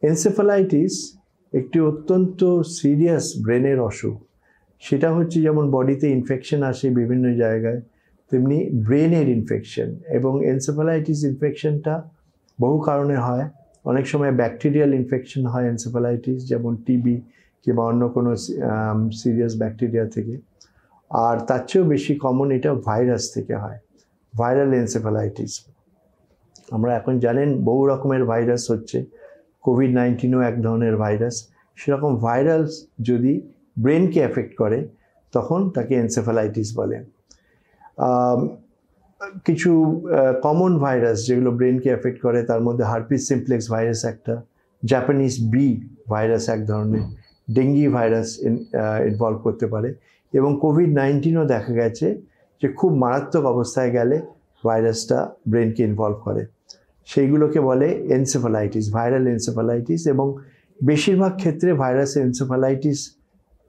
Encephalitis একটি অত্যন্ত serious ব্রেনের অসুখ। সেটা হচ্ছে যেমন বডিতে ইনফেকশন আসে বিভিন্ন জায়গায়, তেমনি ব্রেনের ইনফেকশন। এবং এনসেফালাইটিস ইনফেকশনটা বহু কারণে হয়। অনেক সময় ব্যাকটেরিয়াল ইনফেকশন হয় এনসেফালাইটিস, যেমন টিবি কিংবা অন্য কোনো সিরিয়াস ব্যাকটেরিয়া থেকে। আর তার চেয়েও বেশি কমন এটা ভাইরাস থেকে হয়, ভাইরাল এনসেফালাইটিস। আমরা এখন জানেন বহু রকমের ভাইরাস হচ্ছে, কোভিড-19ও এক ধরনের ভাইরাস। সেরকম ভাইরাস যদি ব্রেনকে এফেক্ট করে তখন তাকে এনসেফালাইটিস বলে। কিছু কমন ভাইরাস যেগুলো ব্রেনকে এফেক্ট করে তার মধ্যে হার্পিস সিমপ্লেক্স ভাইরাস একটা, জাপানিজ বি ভাইরাস এক ধরনের, ডেঙ্গি ভাইরাস ইনভলভ করতে পারে। এবং কোভিড-19ও দেখা গেছে যে খুব মারাত্মক অবস্থায় গেলে ভাইরাসটা ব্রেনকে ইনভলভ করে। সেইগুলোকে বলে এনসেফালাইটিস, ভাইরাল এনসেফালাইটিস। এবং বেশিরভাগ ক্ষেত্রে ভাইরাস এনসেফালাইটিস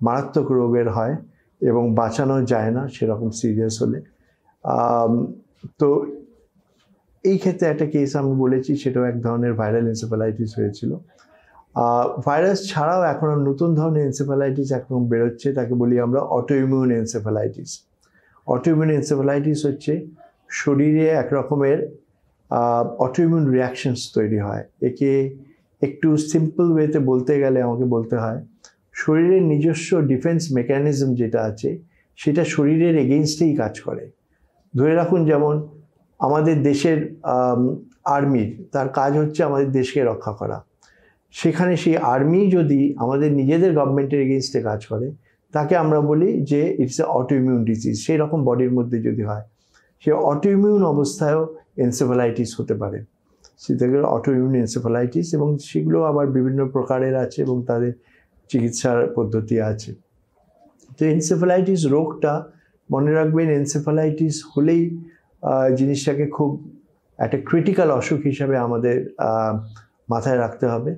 মারাত্মক রোগের হয় এবং বাঁচানো যায় না সেরকম সিরিয়াস হলে। তো এই ক্ষেত্রে একটা কেস আমি বলেছি, সেটাও এক ধরনের ভাইরাল এনসেফালাইটিস হয়েছিল। ভাইরাস ছাড়াও এখন নতুন ধরনের এনসেফালাইটিস এখন বেরোচ্ছে, তাকে বলি আমরা অটোইমিউন এনসেফালাইটিস। অটোইমিউন এনসেফালাইটিস হচ্ছে শরীরে এক রকমের অটোইমিউন রিয়াকশনস তৈরি হয়। একে একটু সিম্পল ওয়েতে বলতে গেলে আমাকে বলতে হয়, শরীরের নিজস্ব ডিফেন্স মেকানিজম যেটা আছে সেটা শরীরের এগেইনস্টেই কাজ করে। ধরে রাখুন যেমন আমাদের দেশের আর্মির, তার কাজ হচ্ছে আমাদের দেশকে রক্ষা করা। সেখানে সেই আর্মি যদি আমাদের নিজেদের গভর্নমেন্টের এগেইনস্টে কাজ করে তাকে আমরা বলি যে ইটস এ অটোইমিউন ডিজিজ। সেই রকম বডির মধ্যে যদি হয়, সে অটোইমিউন অবস্থায়ও এনসেফালাইটিস হতে পারে, সেটাকে অটোইমিউন এনসেফালাইটিস। এবং সেগুলো আবার বিভিন্ন প্রকারের আছে এবং তাদের চিকিৎসার পদ্ধতি আছে। তো এনসেফালাইটিস রোগটা মনে রাখবেন, এনসেফালাইটিস হলেই জিনিসটাকে খুব একটা ক্রিটিক্যাল অসুখ হিসাবে আমাদের মাথায় রাখতে হবে।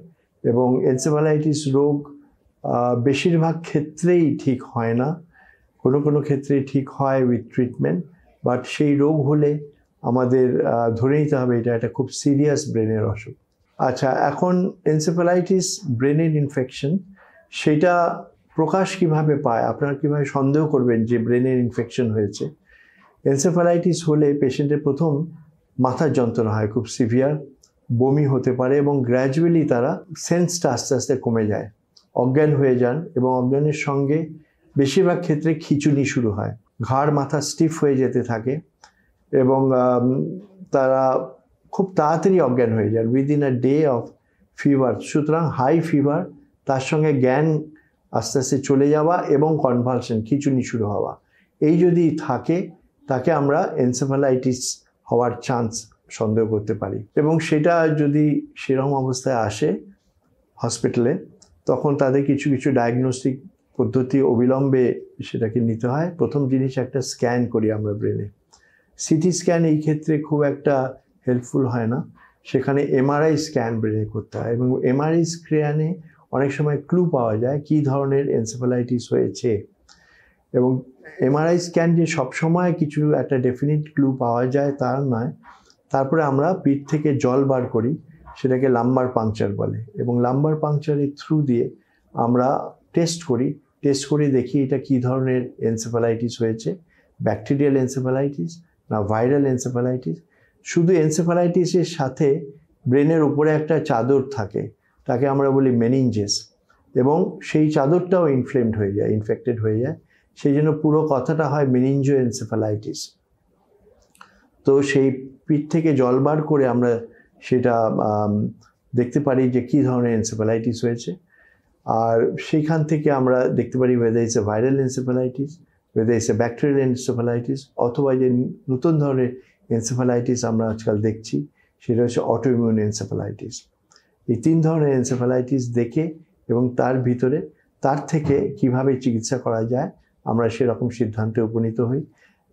এবং এনসেফালাইটিস রোগ বেশিরভাগ ক্ষেত্রেই ঠিক হয় না, কোনো কোনো ক্ষেত্রে ঠিক হয় উইথ ট্রিটমেন্ট। বাট সেই রোগ হলে আমাদের ধরে নিতে হবে এটা একটা খুব সিরিয়াস ব্রেনের অসুখ। আচ্ছা, এখন এনসেফালাইটিস ব্রেনের ইনফেকশন, সেটা প্রকাশ কিভাবে পায়? আপনারা কীভাবে সন্দেহ করবেন যে ব্রেনের ইনফেকশন হয়েছে? এনসেফালাইটিস হলে পেশেন্টের প্রথম মাথার যন্ত্রণা হয়, খুব সিভিয়ার, বমি হতে পারে এবং গ্র্যাজুয়ালি তারা সেন্সটা আস্তে আস্তে কমে যায়, অজ্ঞান হয়ে যান। এবং অজ্ঞানের সঙ্গে বেশিরভাগ ক্ষেত্রে খিঁচুনি শুরু হয়, ঘাড় মাথা স্টিফ হয়ে যেতে থাকে এবং তারা খুব তাড়াতাড়ি অজ্ঞান হয়ে যান within a day of fever. সুতরাং হাই ফিভার, তার সঙ্গে জ্ঞান আস্তে আস্তে চলে যাওয়া এবং কনভালশন, খিঁচুনি শুরু হওয়া, এই যদি থাকে তাকে আমরা এনসেফালাইটিস হওয়ার চান্স সন্দেহ করতে পারি। এবং সেটা যদি সেরকম অবস্থায় আসে হসপিটালে, তখন তাদের কিছু কিছু ডায়াগনস্টিক পদ্ধতি অবিলম্বে সেটাকে নিতে হয়। প্রথম জিনিস একটা স্ক্যান করি আমরা ব্রেনে। সিটি স্ক্যান এই ক্ষেত্রে খুব একটা হেল্পফুল হয় না, সেখানে এমআরআই স্ক্যান ব্রেনে করতে হয়। এবং এমআরআই স্ক্যানে অনেক সময় ক্লু পাওয়া যায় কী ধরনের এনসেফালাইটিস হয়েছে। এবং এমআরআই স্ক্যান যে সবসময় কিছু একটা ডেফিনিট ক্লু পাওয়া যায় তার নয়। তারপরে আমরা পিঠ থেকে জল বার করি, সেটাকে লাম্বার পাংচার বলে। এবং লাম্বার পাংচারের থ্রু দিয়ে আমরা টেস্ট করি দেখি এটা কী ধরনের এনসেফালাইটিস হয়েছে, ব্যাকটেরিয়াল এনসেফালাইটিস না ভাইরাল এনসেফালাইটিস। শুধু এনসেফালাইটিসের সাথে ব্রেনের উপরে একটা চাদর থাকে, তাকে আমরা বলি মেনিনজেস, এবং সেই চাদরটাও ইনফ্লেমড হয়ে যায়, ইনফেক্টেড হয়ে যায়। সেই জন্য পুরো কথাটা হয় মেনিনজো এনসেফালাইটিস। তো সেই পিঠ থেকে জল বার করে আমরা সেটা দেখতে পারি যে কী ধরনের এনসেফালাইটিস হয়েছে। আর সেইখান থেকে আমরা দেখতে পারি whether it's a viral encephalitis, whether it's a bacterial encephalitis, অথবা যে নতুন ধরনের এনসেফালাইটিস আমরা আজকাল দেখছি সেটা হচ্ছে অটোইমিউন এনসেফালাইটিস। এই তিন ধরনের এনসেফালাইটিস দেখে এবং তার থেকে কিভাবে চিকিৎসা করা যায় আমরা সেরকম সিদ্ধান্তে উপনীত হই।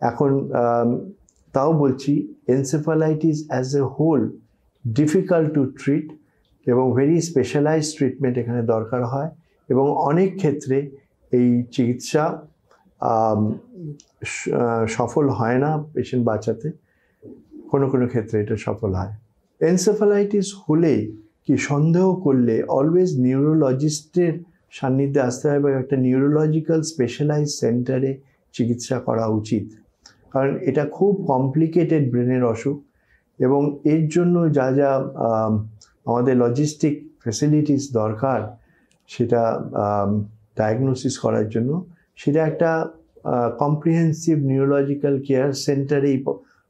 এখন তাও বলছি, encephalitis as a whole difficult to treat এবং ভেরি স্পেশালাইজড ট্রিটমেন্ট এখানে দরকার হয়। এবং অনেক ক্ষেত্রে এই চিকিৎসা সফল হয় না পেশেন্ট বাঁচাতে, কোনো কোনো ক্ষেত্রে এটা সফল হয়। এনসেফালাইটিস হলেই কি সন্দেহ করলে অলওয়েজ নিউরোলজিস্টের সান্নিধ্যে আসতে হবে, একটা নিউরোলজিক্যাল স্পেশালাইজ সেন্টারে চিকিৎসা করা উচিত। কারণ এটা খুব কমপ্লিকেটেড ব্রেনের অসুখ, এবং এর জন্য যা যা আমাদের লজিস্টিক ফেসিলিটিস দরকার সেটা ডায়াগনোসিস করার জন্য, সেটা একটা কম্প্রিহেন্সিভ নিউরোলজিক্যাল কেয়ার সেন্টারেই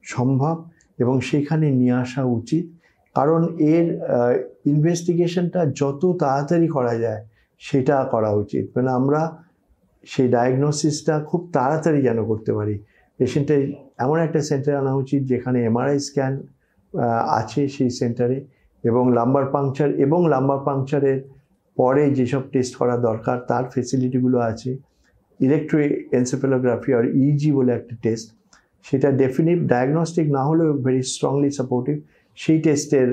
সম্ভব, এবং সেখানে নিয়ে আসা উচিত। কারণ এর ইনভেস্টিগেশনটা যত তাড়াতাড়ি করা যায় সেটা করা উচিত, মানে আমরা সেই ডায়াগনোসিসটা খুব তাড়াতাড়ি যেন করতে পারি। পেশেন্টের এমন একটা সেন্টারে আনা উচিত যেখানে এমআরআই স্ক্যান আছে সেই সেন্টারে, এবং লাম্বার পাংচারের পরে যেসব টেস্ট করা দরকার তার ফেসিলিটিগুলো আছে। ইলেকট্রোএনসেফালোগ্রাফি আর ইজি বলে একটা টেস্ট, সেটা ডেফিনিট ডায়াগনস্টিক না হলেও ভেরি স্ট্রংলি সাপোর্টিভ। সেই টেস্টের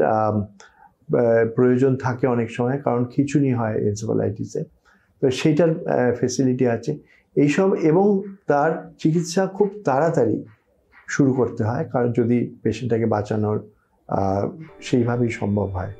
প্রয়োজন থাকে অনেক সময়, কারণ খিঁচুনি হয় এনসেফালাইটিসে, তো সেইটার ফেসিলিটি আছে এইসব। এবং তার চিকিৎসা খুব তাড়াতাড়ি শুরু করতে হয়, কারণ যদি পেশেন্টটাকে বাঁচানোর সেইভাবেই সম্ভব হয়।